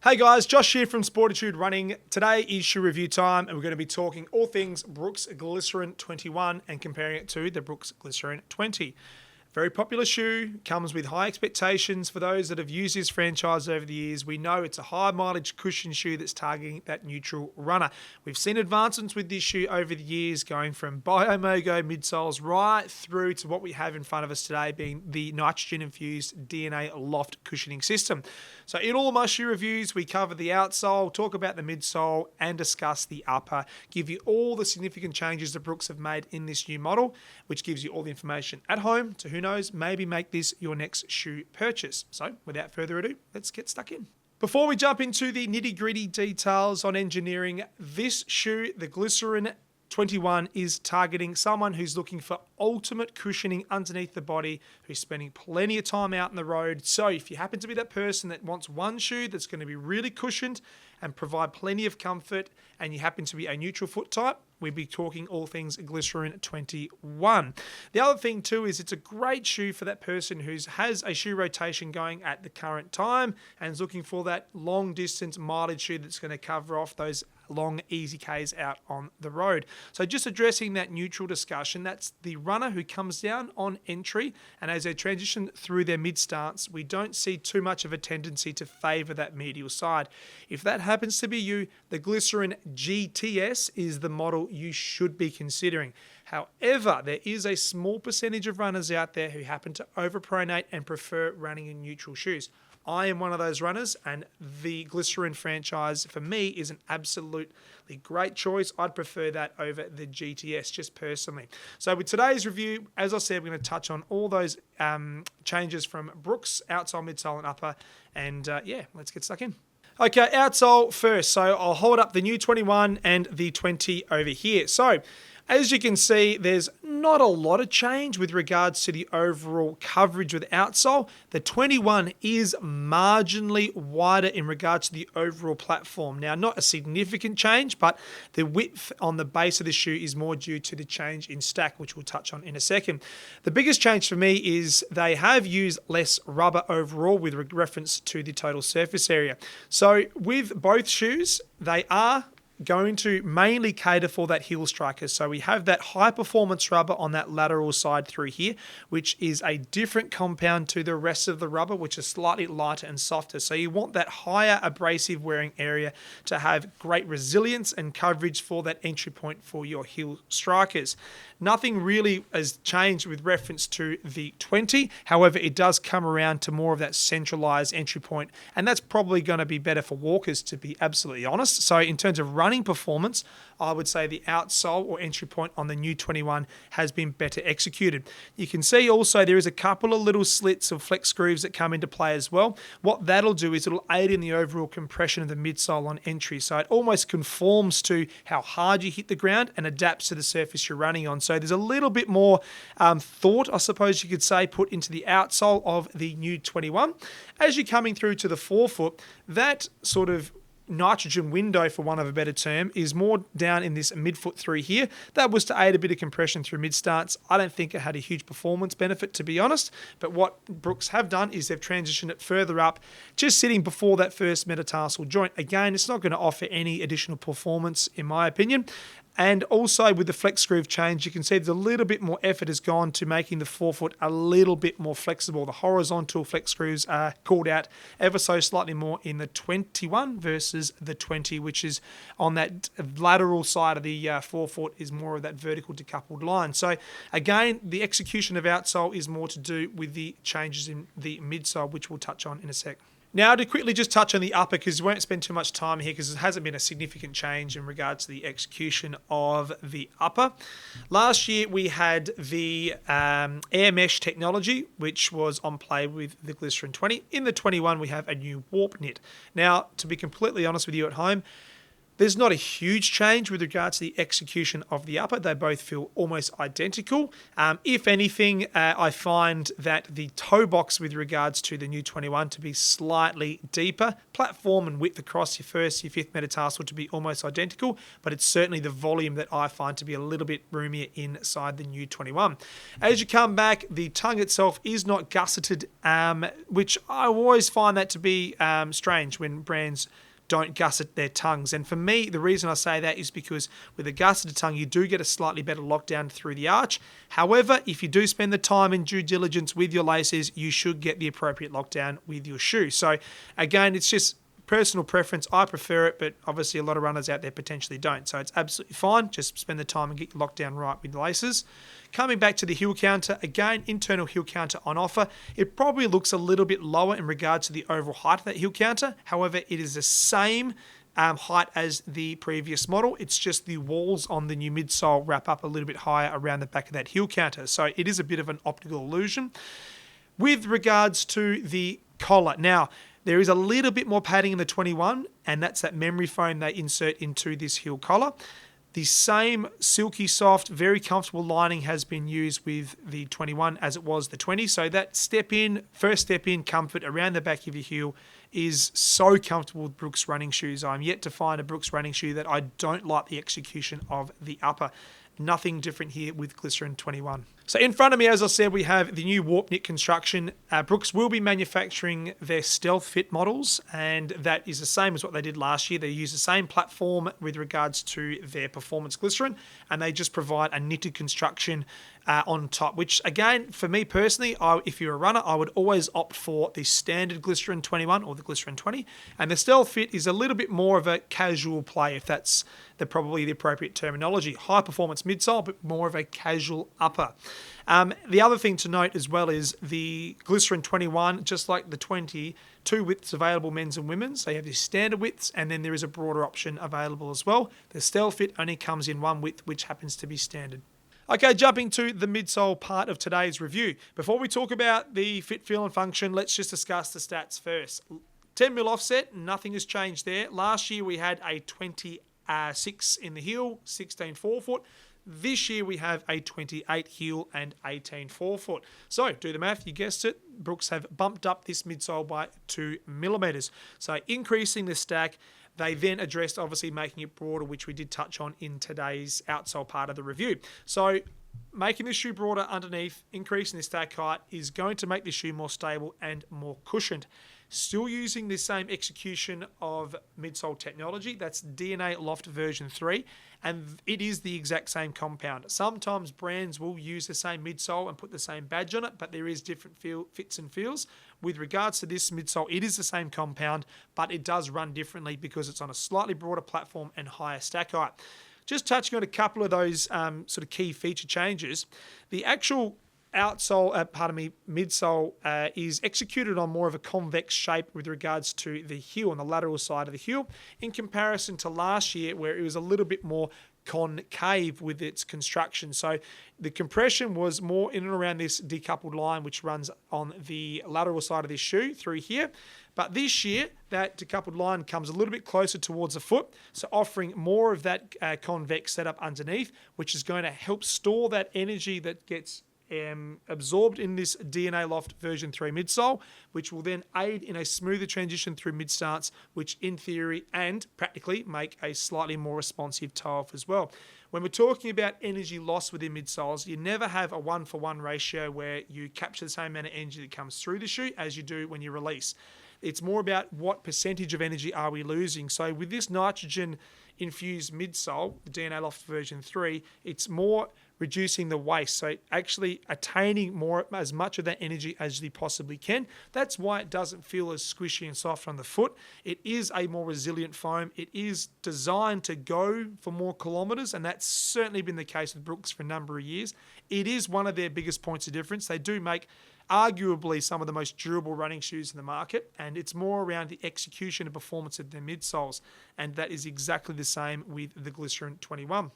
Hey guys, Josh here from Sportitude Running. Today is shoe review time and we're going to be talking all things Brooks Glycerin 21 and comparing it to the Brooks Glycerin 20. Very popular shoe, comes with high expectations for those that have used this franchise over the years. We know it's a high mileage cushion shoe that's targeting that neutral runner. We've seen advancements with this shoe over the years, going from Biomogo midsoles right through to what we have in front of us today, being the nitrogen-infused DNA loft cushioning system. So in all of my shoe reviews, we cover the outsole, talk about the midsole, and discuss the upper, give you all the significant changes that Brooks have made in this new model, which gives you all the information at home to who knows, maybe make this your next shoe purchase. So without further ado, let's get stuck in. Before we jump into the nitty-gritty details on engineering, this shoe, the Glycerin 21, is targeting someone who's looking for ultimate cushioning underneath the body, who's spending plenty of time out on the road. So if you happen to be that person that wants one shoe that's going to be really cushioned and provide plenty of comfort, and you happen to be a neutral foot type, we'd be talking all things Glycerin 21. The other thing too is it's a great shoe for that person who has a shoe rotation going at the current time and is looking for that long distance mileage shoe that's going to cover off those long easy Ks out on the road. So just addressing that neutral discussion, that's the runner who comes down on entry, and as they transition through their mid stance, we don't see too much of a tendency to favor that medial side. If that happens to be you, the Glycerin GTS is the model you should be considering. However, there is a small percentage of runners out there who happen to overpronate and prefer running in neutral shoes. I am one of those runners, and the Glycerin franchise for me is an absolutely great choice. I'd prefer that over the GTS just personally. So with today's review, as I said, we're going to touch on all those changes from Brooks, outsole, midsole, and upper. And yeah, let's get stuck in. Okay, outsole first. So I'll hold up the new 21 and the 20 over here. So as you can see, there's not a lot of change with regards to the overall coverage with outsole. The 21 is marginally wider in regards to the overall platform. Now, not a significant change, but the width on the base of the shoe is more due to the change in stack, which we'll touch on in a second. The biggest change for me is they have used less rubber overall with reference to the total surface area. So with both shoes, they are going to mainly cater for that heel striker. So we have that high performance rubber on that lateral side through here, which is a different compound to the rest of the rubber, which is slightly lighter and softer. So you want that higher abrasive wearing area to have great resilience and coverage for that entry point for your heel strikers. Nothing really has changed with reference to the 20. However, it does come around to more of that centralized entry point, and that's probably going to be better for walkers, to be absolutely honest. So in terms of running performance, I would say the outsole or entry point on the new 21 has been better executed. You can see also there is a couple of little slits of flex grooves that come into play as well. What that'll do is it'll aid in the overall compression of the midsole on entry. So it almost conforms to how hard you hit the ground and adapts to the surface you're running on. So there's a little bit more thought, I suppose you could say, put into the outsole of the new 21. As you're coming through to the forefoot, that sort of nitrogen window, for want of a better term, is more down in this midfoot through here. That was to aid a bit of compression through mid starts. I don't think it had a huge performance benefit, to be honest, but what Brooks have done is they've transitioned it further up, just sitting before that first metatarsal joint. Again, it's not going to offer any additional performance in my opinion. And also with the flex groove change, you can see there's a little bit more effort has gone to making the forefoot a little bit more flexible. The horizontal flex grooves are called out ever so slightly more in the 21 versus the 20, which is on that lateral side of the forefoot is more of that vertical decoupled line. So again, the execution of outsole is more to do with the changes in the midsole, which we'll touch on in a sec. Now to quickly just touch on the upper, because we won't spend too much time here because there hasn't been a significant change in regards to the execution of the upper. Last year we had the air mesh technology, which was on play with the Glycerin 20. In the 21 we have a new warp knit. Now, to be completely honest with you at home, There's not a huge change with regards to the execution of the upper. They both feel almost identical. If anything, I find that the toe box with regards to the new 21 to be slightly deeper. Platform and width across your first, your fifth metatarsal to be almost identical, but it's certainly the volume that I find to be a little bit roomier inside the new 21. As you come back, the tongue itself is not gusseted, which I always find that to be strange when brands don't gusset their tongues. And for me, the reason I say that is because with a gusseted tongue, you do get a slightly better lockdown through the arch. However, if you do spend the time and due diligence with your laces, you should get the appropriate lockdown with your shoe. So again, it's just personal preference. I prefer it, but obviously a lot of runners out there potentially don't. So it's absolutely fine. Just spend the time and get your lockdown right with the laces. Coming back to the heel counter, again, internal heel counter on offer. It probably looks a little bit lower in regards to the overall height of that heel counter. However, it is the same height as the previous model. It's just the walls on the new midsole wrap up a little bit higher around the back of that heel counter. So it is a bit of an optical illusion. With regards to the collar, now, there is a little bit more padding in the 21, and that's that memory foam they insert into this heel collar. The same silky soft, very comfortable lining has been used with the 21 as it was the 20. So that first step in comfort around the back of your heel is so comfortable with Brooks running shoes. I'm yet to find a Brooks running shoe that I don't like the execution of the upper. Nothing different here with Glycerin 21. So in front of me, as I said, we have the new warp knit construction. Brooks will be manufacturing their Stealth Fit models, and that is the same as what they did last year. They use the same platform with regards to their performance glycerin, and they just provide a knitted construction on top, which again, for me personally, if you're a runner, I would always opt for the standard Glycerin 21 or the Glycerin 20, and the Stealth Fit is a little bit more of a casual play, if that's probably the appropriate terminology. High performance midsole, but more of a casual upper. The other thing to note as well is the Glycerin 21, just like the 20, two widths available, men's and women's. They have the standard widths, and then there is a broader option available as well. The Stealth Fit only comes in one width, which happens to be standard. Okay, jumping to the midsole part of today's review. Before we talk about the fit, feel, and function, let's just discuss the stats first. 10mm offset, nothing has changed there. Last year we had a 26 in the heel, 16 forefoot. This year we have a 28 heel and 18 forefoot. So do the math, you guessed it. Brooks have bumped up this midsole by 2mm. So increasing the stack. They then addressed obviously making it broader, which we did touch on in today's outsole part of the review. So making the shoe broader underneath, increasing the stack height is going to make the shoe more stable and more cushioned. Still using the same execution of midsole technology. That's DNA Loft version 3, and it is the exact same compound. Sometimes brands will use the same midsole and put the same badge on it, but there is different fits and feels. With regards to this midsole, it is the same compound, but it does run differently because it's on a slightly broader platform and higher stack height. Just touching on a couple of those sort of key feature changes, the actual midsole is executed on more of a convex shape with regards to the heel on the lateral side of the heel in comparison to last year where it was a little bit more concave with its construction. So the compression was more in and around this decoupled line which runs on the lateral side of this shoe through here. But this year, that decoupled line comes a little bit closer towards the foot, so offering more of that convex setup underneath, which is going to help store that energy that gets absorbed in this DNA Loft version 3 midsole, which will then aid in a smoother transition through mid-starts, which in theory and practically make a slightly more responsive toe-off as well. When we're talking about energy loss within midsoles, you never have a 1-for-1 ratio where you capture the same amount of energy that comes through the shoe as you do when you release. It's more about what percentage of energy are we losing. So with this nitrogen-infused midsole, the DNA Loft version 3, it's more reducing the waste, so actually attaining as much of that energy as you possibly can. That's why it doesn't feel as squishy and soft on the foot. It is a more resilient foam. It is designed to go for more kilometers, and that's certainly been the case with Brooks for a number of years. It is one of their biggest points of difference. They do make arguably some of the most durable running shoes in the market, and it's more around the execution and performance of their midsoles, and that is exactly the same with the Glycerin 21.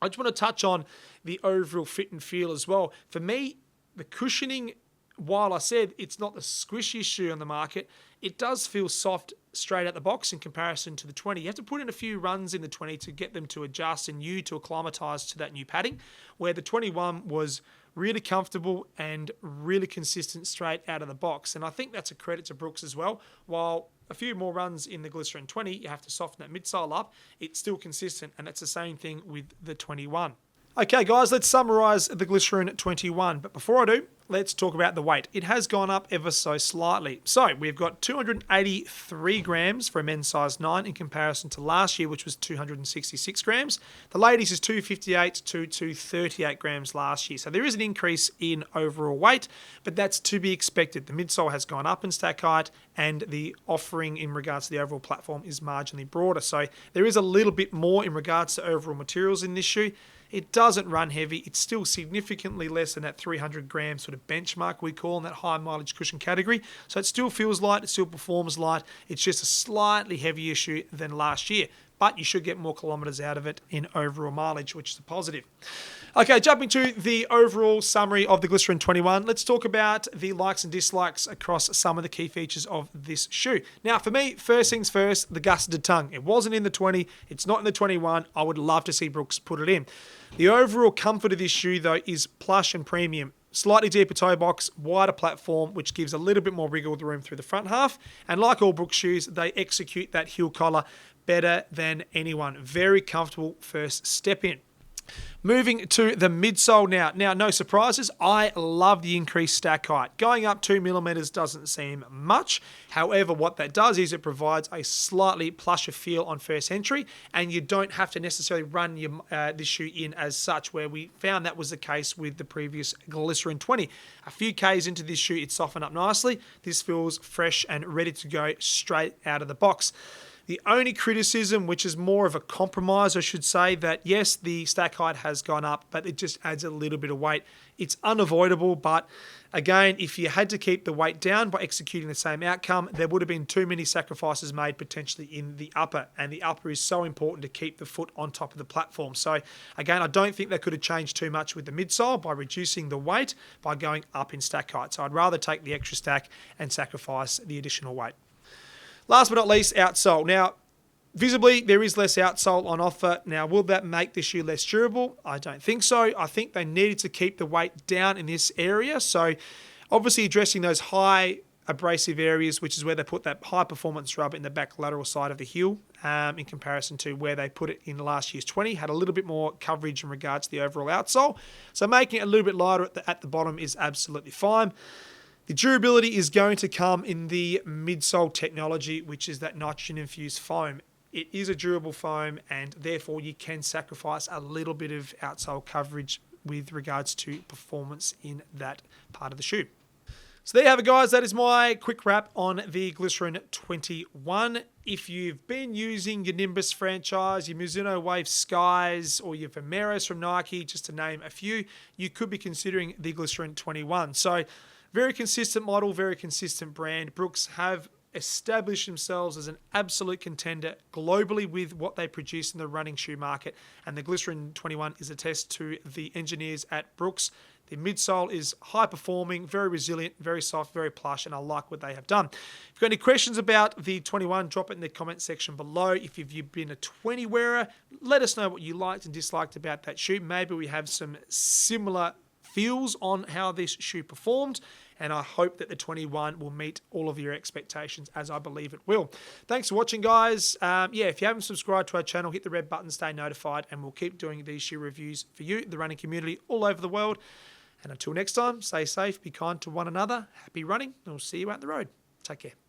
I just want to touch on the overall fit and feel as well. For me, the cushioning, while I said it's not the squishiest shoe on the market, it does feel soft straight out the box in comparison to the 20. You have to put in a few runs in the 20 to get them to adjust and you to acclimatise to that new padding, where the 21 was really comfortable and really consistent straight out of the box. And I think that's a credit to Brooks as well. While a few more runs in the Glycerin 20, you have to soften that midsole up, it's still consistent, and that's the same thing with the 21. Okay, guys, let's summarise the Glycerin 21. But before I do, let's talk about the weight. It has gone up ever so slightly. So we've got 283 grams for a men's size 9 in comparison to last year, which was 266 grams. The ladies is 258 to 238 grams last year. So there is an increase in overall weight, but that's to be expected. The midsole has gone up in stack height, and the offering in regards to the overall platform is marginally broader. So there is a little bit more in regards to overall materials in this shoe. It doesn't run heavy. It's still significantly less than that 300 gram sort of benchmark we call in that high mileage cushion category. So it still feels light. It still performs light. It's just a slightly heavier shoe than last year. But you should get more kilometres out of it in overall mileage, which is a positive. Okay, jumping to the overall summary of the Glycerin 21, let's talk about the likes and dislikes across some of the key features of this shoe. Now, for me, first things first, the gusseted tongue. It wasn't in the 20. It's not in the 21. I would love to see Brooks put it in. The overall comfort of this shoe, though, is plush and premium. Slightly deeper toe box, wider platform, which gives a little bit more wriggle room through the front half. And like all Brooks shoes, they execute that heel collar better than anyone. Very comfortable first step in. Moving to the midsole now. Now, no surprises. I love the increased stack height. Going up 2 millimeters doesn't seem much. However, what that does is it provides a slightly plusher feel on first entry, and you don't have to necessarily run this shoe in as such, where we found that was the case with the previous Glycerin 20. A few Ks into this shoe, it softened up nicely. This feels fresh and ready to go straight out of the box. The only criticism, which is more of a compromise, I should say, that yes, the stack height has gone up, but it just adds a little bit of weight. It's unavoidable, but again, if you had to keep the weight down by executing the same outcome, there would have been too many sacrifices made potentially in the upper, and the upper is so important to keep the foot on top of the platform. So again, I don't think they could have changed too much with the midsole by reducing the weight by going up in stack height. So I'd rather take the extra stack and sacrifice the additional weight. Last but not least, outsole. Now, visibly, there is less outsole on offer. Now, will that make the shoe less durable? I don't think so. I think they needed to keep the weight down in this area. So, obviously, addressing those high abrasive areas, which is where they put that high performance rubber in the back lateral side of the heel, in comparison to where they put it in last year's 20, had a little bit more coverage in regards to the overall outsole. So, making it a little bit lighter at the bottom is absolutely fine. The durability is going to come in the midsole technology, which is that nitrogen-infused foam. It is a durable foam, and therefore you can sacrifice a little bit of outsole coverage with regards to performance in that part of the shoe. So there you have it, guys. That is my quick wrap on the Glycerin 21. If you've been using your Nimbus franchise, your Mizuno Wave Skies, or your Vomeros from Nike, just to name a few, you could be considering the Glycerin 21. So very consistent model, very consistent brand. Brooks have established themselves as an absolute contender globally with what they produce in the running shoe market. And the Glycerin 21 is a test to the engineers at Brooks. The midsole is high performing, very resilient, very soft, very plush, and I like what they have done. If you've got any questions about the 21, drop it in the comment section below. If you've been a 20 wearer, let us know what you liked and disliked about that shoe. Maybe we have some similar feels on how this shoe performed, and I hope that the 21 will meet all of your expectations, as I believe it will. Thanks for watching, guys. If you haven't subscribed to our channel, hit the red button, stay notified, and we'll keep doing these shoe reviews for you, the running community all over the world. And until next time, stay safe, be kind to one another, happy running, and we'll see you out the road. Take care.